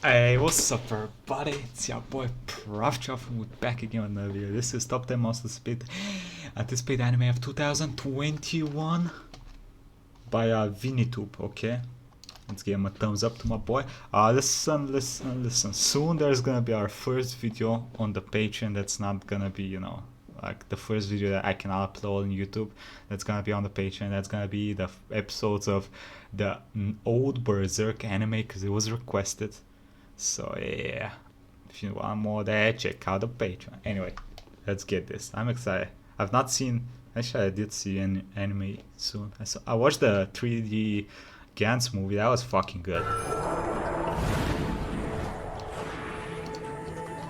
Hey, what's up everybody? It's your boy Proftrof and we're back again with another video. This is Top 10 Most Anticipated Anime of 2021 by Vinitube, okay? Let's give him a thumbs up to my boy. Listen. Soon there's gonna be our first video on the Patreon. That's not gonna be, like the first video that I can upload on YouTube. That's gonna be on the Patreon. That's gonna be the episodes of the old Berserk anime because it was requested. So yeah, if you want more of that, check out the Patreon. Anyway, let's get this. I'm excited. I've not seen. Actually, I did see an anime soon. I watched the 3D Gantz movie. That was fucking good.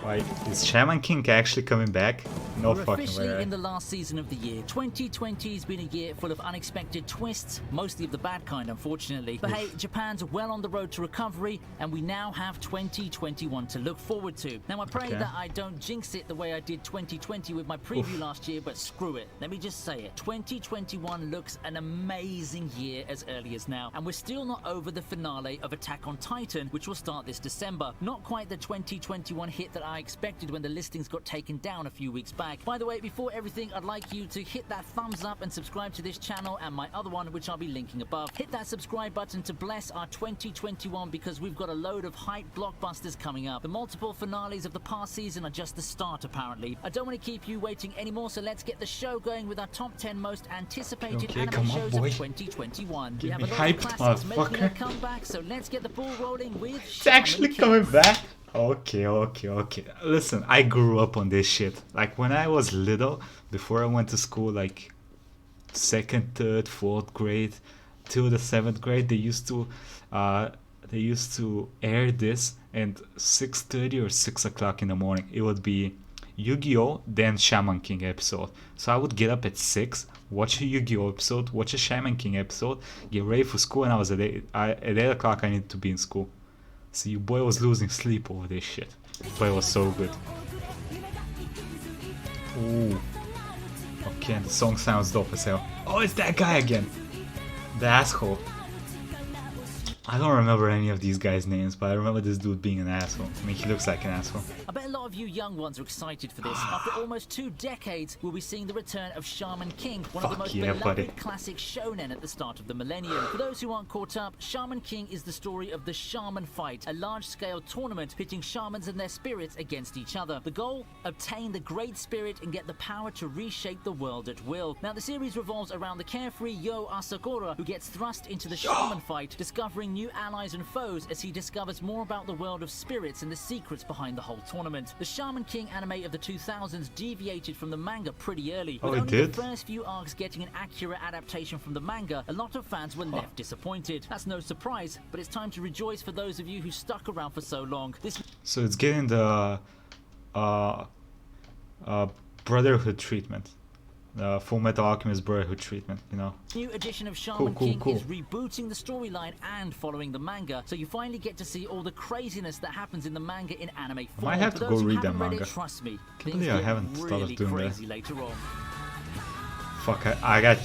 Why is Shaman King actually coming back? No We're fucking officially way. in the last season of the year. 2020 has been a year full of unexpected twists, mostly of the bad kind, unfortunately. But hey, Japan's well on the road to recovery, and we now have 2021 to look forward to. Now, I pray that I don't jinx it the way I did 2020 with my preview last year, but screw it. Let me just say it. 2021 looks an amazing year as early as now, and we're still not over the finale of Attack on Titan, which will start this December. Not quite the 2021 hit that I expected when the listings got taken down a few weeks back. By the way, before everything, I'd like you to hit that thumbs up and subscribe to this channel and my other one, which I'll be linking above. Hit that subscribe button to bless our 2021 because we've got a load of hype blockbusters coming up. The multiple finales of the past season are just the start, apparently. I don't want to keep you waiting anymore, so let's get the show going with our top 10 most anticipated anime shows of 2021. We have a lot of classics making their comeback, so let's get the ball rolling with It's actually coming back. Okay. Listen, I grew up on this shit. Like when I was little, before I went to school, like second, third, fourth grade, till the seventh grade, they used to air this, and 6:30 or 6 o'clock in the morning, it would be Yu-Gi-Oh! Then Shaman King episode. So I would get up at 6, watch a Yu-Gi-Oh! Episode, watch a Shaman King episode, get ready for school, and I was at 8 o'clock I needed to be in school. So your boy was losing sleep over this shit. But it was so good. Ooh. Okay, and the song sounds dope as hell. Oh, it's that guy again. The asshole. I don't remember any of these guys' names, but I remember this dude being an asshole. I mean, he looks like an asshole. I bet a lot of you young ones are excited for this. After almost 2 decades, we'll be seeing the return of Shaman King, one of the most beloved classic shonen at the start of the millennium. For those who aren't caught up, Shaman King is the story of the Shaman Fight, a large-scale tournament pitting shamans and their spirits against each other. The goal? Obtain the Great Spirit and get the power to reshape the world at will. Now, the series revolves around the carefree Yo Asakura, who gets thrust into the Shaman Fight, discovering new allies and foes as he discovers more about the world of spirits and the secrets behind the whole tournament. The Shaman King anime of the 2000s deviated from the manga pretty early. With only the first few arcs getting an accurate adaptation from the manga, a lot of fans were left disappointed. That's no surprise, but it's time to rejoice for those of you who stuck around for so long. So it's getting the Brotherhood treatment. Full Metal Alchemist Brotherhood treatment, you know. New edition of Shaman King is rebooting the storyline and following the manga, so you finally get to see all the craziness that happens in the manga in anime form. I might have to go read that manga. Trust me, things get really crazy later on. Fuck, I got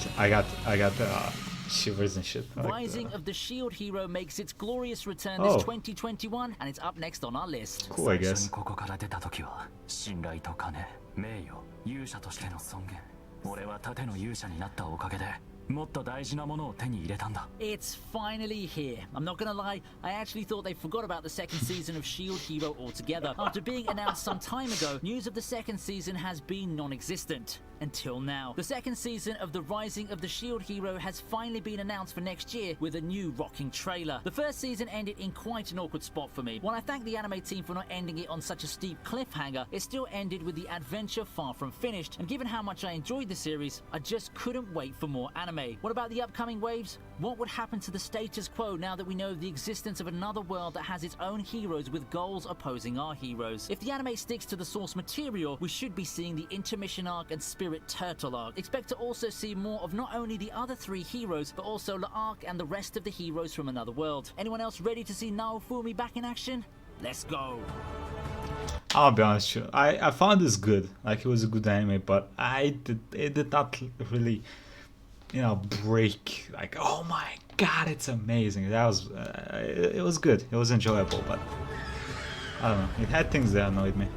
shivers and shit. Rising of the Shield Hero makes its glorious return this 2021, and it's up next on our list. Cool, I guess. It's finally here. I'm not gonna lie, I actually thought they forgot about the second season of Shield Hero altogether. After being announced some time ago, news of the second season has been non-existent. Until now. The second season of The Rising of the Shield Hero has finally been announced for next year with a new rocking trailer. The first season ended in quite an awkward spot for me. While I thank the anime team for not ending it on such a steep cliffhanger, it still ended with the adventure far from finished. And given how much I enjoyed the series, I just couldn't wait for more anime. What about the upcoming waves? What would happen to the status quo now that we know the existence of another world that has its own heroes with goals opposing our heroes? If the anime sticks to the source material, we should be seeing the intermission arc and Spirit Turtle arc. Expect to also see more of not only the other 3 heroes, but also L'Arc and the rest of the heroes from another world. Anyone else ready to see Naofumi back in action? Let's go! I'll be honest with you, I found this good. Like, it was a good anime, but it did not really, break. Like, oh my god, it's amazing. That was, it was good. It was enjoyable, but I don't know. It had things that annoyed me.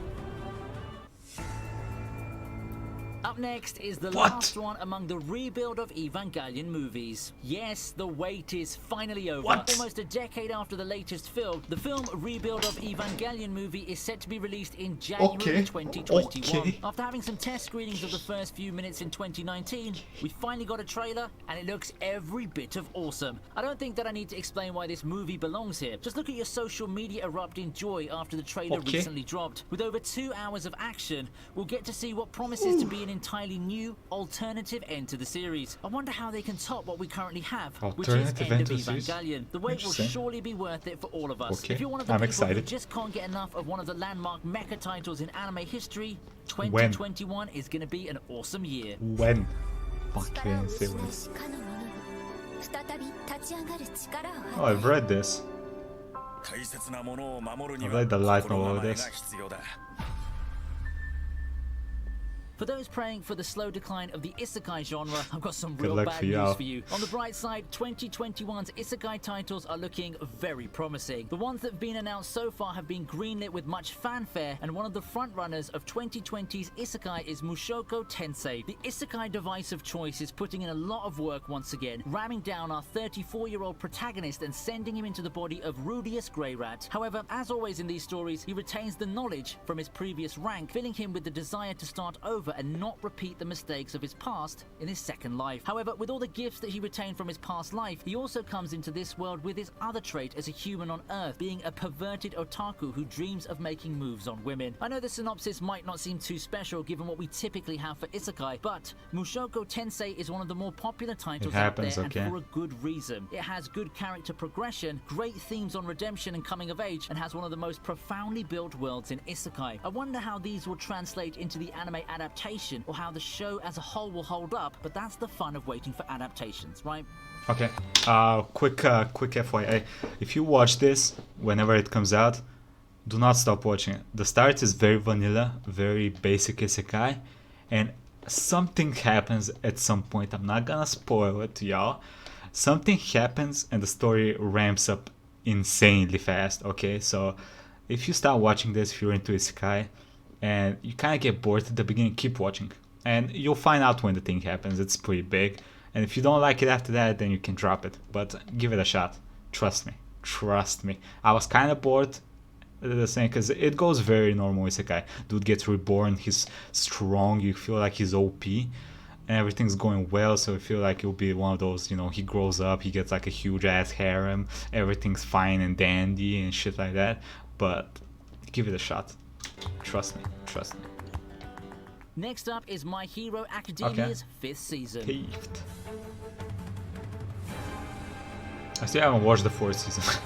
Up next is the What? last one among the rebuild of Evangelion movies. Yes, the wait is finally over. What? Almost a decade after the latest film, the film rebuild of Evangelion movie is set to be released in January 2021. Okay. After having some test screenings of the first few minutes in 2019, we finally got a trailer and it looks every bit of awesome. I don't think that I need to explain why this movie belongs here. Just look at your social media erupt in joy after the trailer recently dropped. With over 2 hours of action, we'll get to see what promises to be an entirely new, alternative end to the series. I wonder how they can top what we currently have, which is Alternative End end of to the series? Evangelion. The wait will Interesting. surely be worth it for all of us. Okay, If you're one of the I'm people who excited. just can't get enough of one of the landmark mecha titles in anime history, 2021 is going to be an awesome year. When? Fuck, I didn't say when. Oh, I've read this. I've read the light novel of this. For those praying for the slow decline of the isekai genre, I've got some Good real luck bad for you, news Al. for you. On the bright side, 2021's isekai titles are looking very promising. The ones that have been announced so far have been greenlit with much fanfare, and one of the frontrunners of 2020's isekai is Mushoko Tensei. The isekai device of choice is putting in a lot of work once again, ramming down our 34-year-old protagonist and sending him into the body of Rudius Greyrat. However, as always in these stories, he retains the knowledge from his previous rank, filling him with the desire to start over and not repeat the mistakes of his past in his second life. However, with all the gifts that he retained from his past life, he also comes into this world with his other trait as a human on Earth, being a perverted otaku who dreams of making moves on women. I know the synopsis might not seem too special given what we typically have for isekai, but Mushoko Tensei is one of the more popular titles out there, and for a good reason. It has good character progression, great themes on redemption and coming of age, and has one of the most profoundly built worlds in isekai. I wonder how these will translate into the anime adaptation, or how the show as a whole will hold up, but that's the fun of waiting for adaptations, right? Okay. Quick FYI. If you watch this whenever it comes out, do not stop watching it. The start is very vanilla, very basic isekai, and something happens at some point. I'm not gonna spoil it to y'all. Something happens and the story ramps up insanely fast. Okay, so if you start watching this, if you're into isekai, and you kind of get bored at the beginning, keep watching. And you'll find out when the thing happens. It's pretty big. And if you don't like it after that, then you can drop it. But give it a shot. Trust me. Trust me. I was kind of bored at the same, because it goes very normal isekai. Dude gets reborn. He's strong. You feel like he's OP. And everything's going well. So you feel like it'll be one of those, you know, he grows up. He gets like a huge ass harem. Everything's fine and dandy and shit like that. But give it a shot. Trust me, trust me. Next up is My Hero Academia's 5th season. Paved. I still haven't watched the 4th season.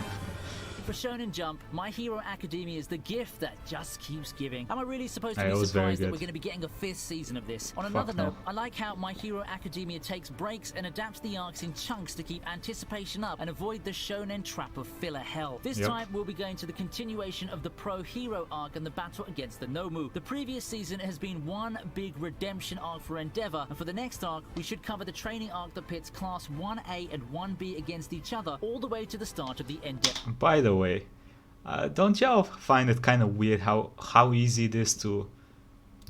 For Shonen Jump, My Hero Academia is the gift that just keeps giving. Am I really supposed to It be was very surprised that good. we're going to be getting a 5th season of this? On Fuck another no. note, I like how My Hero Academia takes breaks and adapts the arcs in chunks to keep anticipation up and avoid the shonen trap of filler hell. This Yep. time, we'll be going to the continuation of the Pro Hero arc and the battle against the Nomu. The previous season has been one big redemption arc for Endeavor, and for the next arc, we should cover the training arc that pits Class 1A and 1B against each other, all the way to the start of the Endeavor. By the way, don't y'all find it kind of weird how easy it is to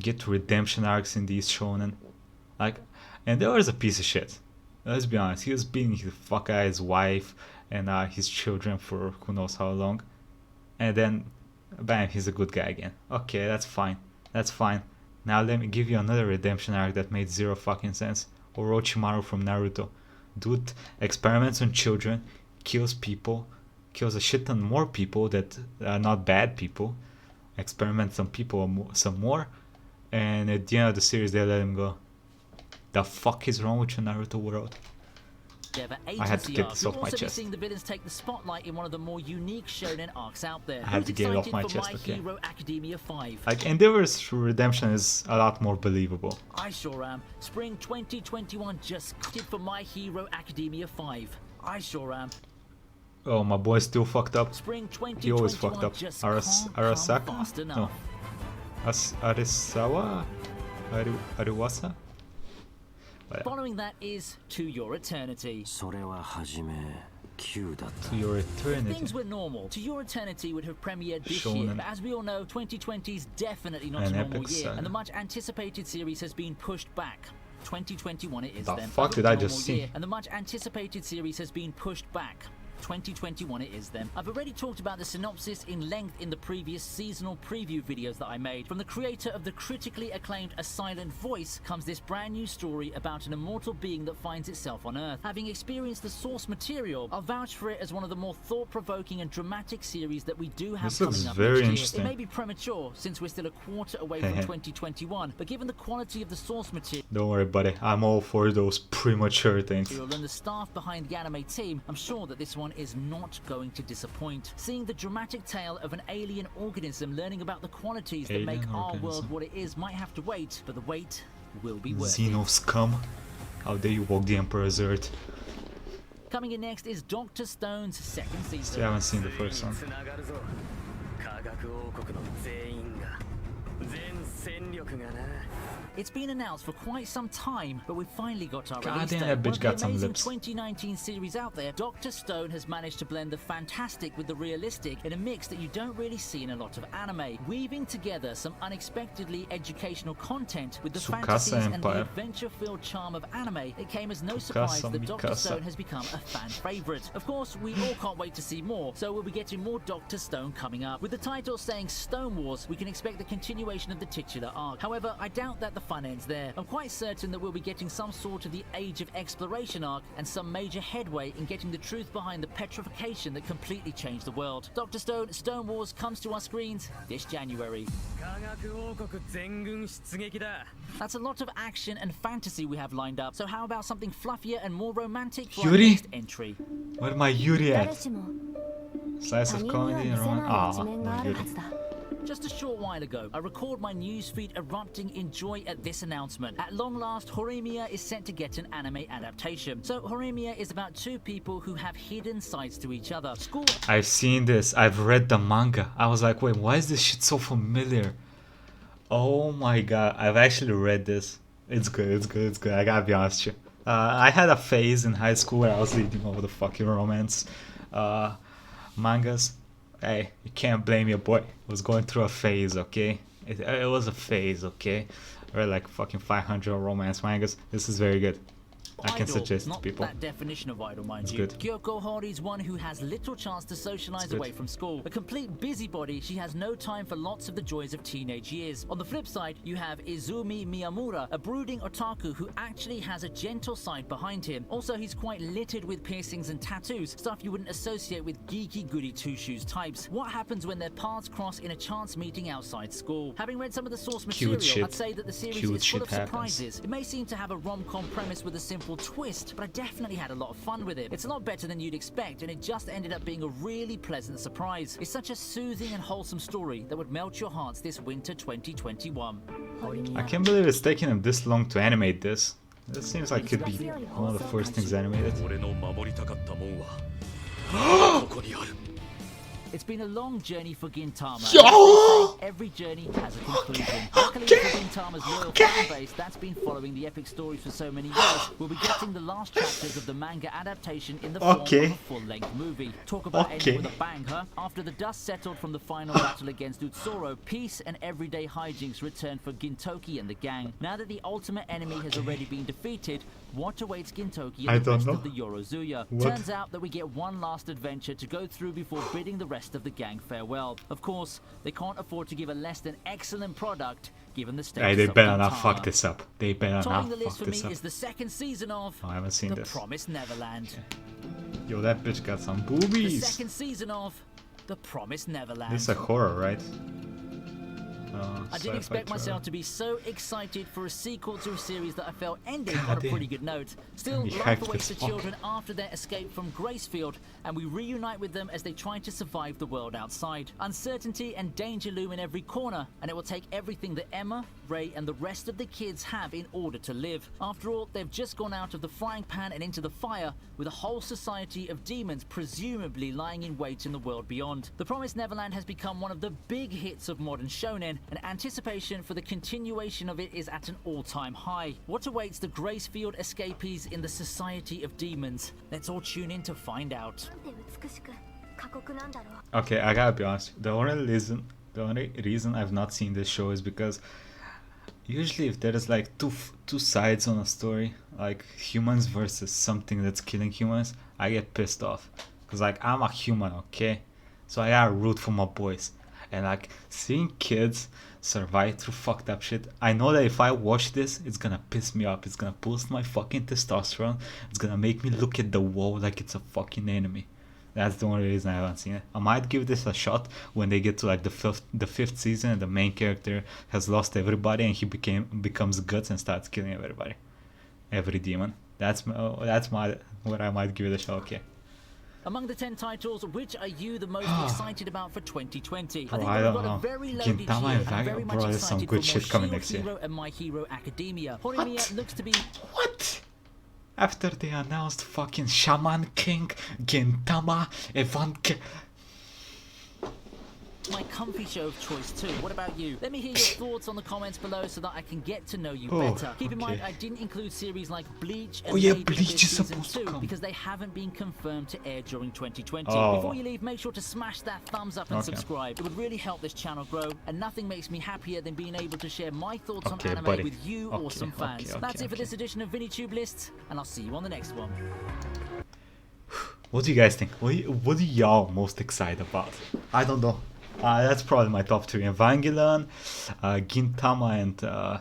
get redemption arcs in these shonen? Like, and there was a piece of shit. Let's be honest. He was beating the fuck out of his wife and his children for who knows how long. And then, bam, he's a good guy again. Okay, that's fine. That's fine. Now let me give you another redemption arc that made zero fucking sense. Orochimaru from Naruto. Dude experiments on children, kills people, kills a shit ton more people that are not bad people, experiments on people some more, and at the end of the series they let him go. The fuck is wrong with your Naruto world? I had to get this off my chest. We'll also be seeing the villains take the spotlight in one of the more unique shonen arcs out there. I had to get it off my chest, My okay. Hero Academia 5? Like, Endeavor's redemption is a lot more believable. I sure am. Spring 2021 just did for My Hero Academia 5. I sure am. Oh, my boy's still fucked up. Spring He always 2021 fucked up. just can't come Arasaka? fast No. enough. Arisawa? Ariwasa? Whatever. Following that is To Your Eternity. それは初め To Your Eternity. Things were normal. To Your Eternity would have premiered this Shonen. year, but as we all know, 2020 is definitely not An a normal epic year, saga. and the much anticipated series has been pushed back. 2021 it is The then. fuck A did I normal just see? year, and the much anticipated series has been pushed back. 2021 it is then. I've already talked about the synopsis in length in the previous seasonal preview videos that I made. From the creator of the critically acclaimed A Silent Voice comes this brand new story about an immortal being that finds itself on Earth. Having experienced the source material, I'll vouch for it as one of the more thought-provoking and dramatic series that we do have This coming looks up very next year. interesting. It may be premature since we're still a quarter away from 2021, but given the quality of the source material Don't worry, buddy. I'm all for those premature things. and the staff behind the anime team, I'm sure that this one is not going to disappoint. Seeing the dramatic tale of an alien organism learning about the qualities that make Alien our organism. world what it is might have to wait, but the wait will be worth it. Xeno scum. How dare you walk the Emperor's Earth? Coming in next is Dr. Stone's second Still season. haven't seen the first one. It's been announced for quite some time, but we've finally got our God release damn, date. that bitch One of got the some amazing lips. 2019 series out there, Dr. Stone has managed to blend the fantastic with the realistic in a mix that you don't really see in a lot of anime, weaving together some unexpectedly educational content with the Tsukasa fantasies and the Empire. adventure-filled charm of anime. It came as no Tsukasa surprise that Dr. Mikasa. Stone has become a fan favorite. Of course, we all can't wait to see more, so we'll be getting more Dr. Stone coming up. With the title saying Stone Wars, we can expect the continuation of the titular arc. However, I doubt that the fun ends there. I'm quite certain that we'll be getting some sort of the Age of Exploration arc and some major headway in getting the truth behind the petrification that completely changed the world. Dr. Stone, Stone Wars comes to our screens this January. That's a lot of action and fantasy we have lined up, so how about something fluffier and more romantic for our Yuri? next entry? Where my Yuri at? 誰しも Slice 他 of 人には comedy 見 and せない romance. 一面が Ah, ある Yuri. はずだ Just a short while ago, I recalled my newsfeed erupting in joy at this announcement. At long last, Horimiya is set to get an anime adaptation. So Horimiya is about two people who have hidden sides to each other. School I've seen this. I've read the manga. I was like, wait, why is this shit so familiar? Oh my god, I've actually read this. It's good, it's good, it's good. I gotta be honest with you. I had a phase in high school where I was reading all the fucking romance mangas. Hey, you can't blame your boy. I was going through a phase, okay? It was a phase, okay? I read like fucking 500 romance mangas. This is very good. I can idol, suggest it not to people. that definition of idol, mind It's you. good. Kyoko Hori's one who has little chance to socialize It's good. away from school. A complete busybody, she has no time for lots of the joys of teenage years. On the flip side, you have Izumi Miyamura, a brooding otaku who actually has a gentle side behind him. Also, he's quite littered with piercings and tattoos, stuff you wouldn't associate with geeky goody two-shoes types. What happens when their paths cross in a chance meeting outside school? Having read some of the source material, shit. I'd say that the series Cute is full of shit happens. surprises. It may seem to have a rom-com premise with a simple twist, but I definitely had a lot of fun with it. It's a lot better than you'd expect, and it just ended up being a really pleasant surprise. It's such a soothing and wholesome story that would melt your hearts this winter 2021. I can't believe it's taking them this long to animate this. This seems like it could be one of the first things animated. 俺の守りたかったもんはここにある It's been a long journey for Gintama. Yo! As they say, every journey has a conclusion. Luckily for Gintama's loyal fan base that's been following the epic stories for so many years, we'll be getting the last chapters of the manga adaptation in the form of a full-length movie. Talk about ending with a bang, huh? After the dust settled from the final battle against Utsuro, peace and everyday hijinks returned for Gintoki and the gang. Now that the ultimate enemy has already been defeated, what awaits Gintoki I and the don't rest know. of the Yorozuya? What? Turns out that we get one last adventure to go through before bidding the rest of the gang farewell. Of course, they can't afford to give a less than excellent product given the status Hey, they of better not Gintama. fuck this up. They better Topping not the list fuck for this me up. is the second season of Oh, I haven't seen The this. Promised Neverland. Yo, that bitch got some The boobies. second season of The Promised Neverland. This is a horror, right? I didn't expect myself to be so excited for a sequel to a series that I felt ended God on a damn. pretty good note. Still, be life hyped awaits as the fuck. children after their escape from Gracefield, and we reunite with them as they try to survive the world outside. Uncertainty and danger loom in every corner, and it will take everything that Emma, Ray, and the rest of the kids have in order to live. After all, they've just gone out of the frying pan and into the fire, with a whole society of demons presumably lying in wait in the world beyond. The Promised Neverland has become one of the big hits of modern shonen, and anticipation for the continuation of it is at an all-time high. What awaits the Gracefield escapees in the Society of Demons? Let's all tune in to find out. Okay, I gotta be honest. The only reason I've not seen this show is because usually if there is like two sides on a story, like humans versus something that's killing humans, I get pissed off. Cause like I'm a human, okay? So I gotta root for my boys. And like seeing kids survive through fucked up shit, I know that if I watch this, it's gonna piss me off. It's gonna boost my fucking testosterone. It's gonna make me look at the wall like it's a fucking enemy. That's the only reason I haven't seen it. I might give this a shot when they get to like the fifth season and the main character has lost everybody and he becomes guts and starts killing everybody, every demon. That's what I might give it a shot. Okay. Among the 10 titles, which are you the most excited about for 2020? Bro, I think I we've don't got know. a very loaded year. Gintama and I'm very much bro, there's some excited good for shit coming more next year. Hero and My Hero Academia. Horimiya looks to be... What? After they announced fucking Shaman King, Gintama, Evangelion. my comfy show of choice too. What about you? Let me hear your thoughts on the comments below so that I can get to know you better. Keep in mind, I didn't include series like Bleach and Bleach is Season supposed to 2 come. because they haven't been confirmed to air during 2020. Oh. Before you leave, make sure to smash that thumbs up and subscribe. It would really help this channel grow, and nothing makes me happier than being able to share my thoughts on anime with you awesome fans. That's it for this edition of VinnyTube Lists, and I'll see you on the next one. What do you guys think? What are y'all most excited about? I don't know. That's probably my top 3. Evangelion, Gintama, and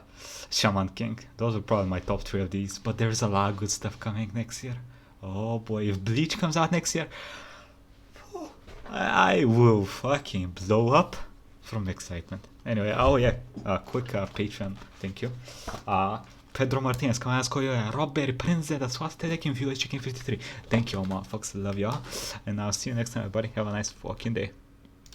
Shaman King. Those are probably my top 3 of these. But there's a lot of good stuff coming next year. Oh boy, if Bleach comes out next year, I will fucking blow up from excitement. Anyway, oh yeah, quick Patreon, thank you. Pedro Martinez, Kamayaskoyo, Robert, Prince, that's what's taking view, Chicken 53. Thank you all, motherfuckers. Love y'all. And I'll see you next time, everybody. Have a nice fucking day.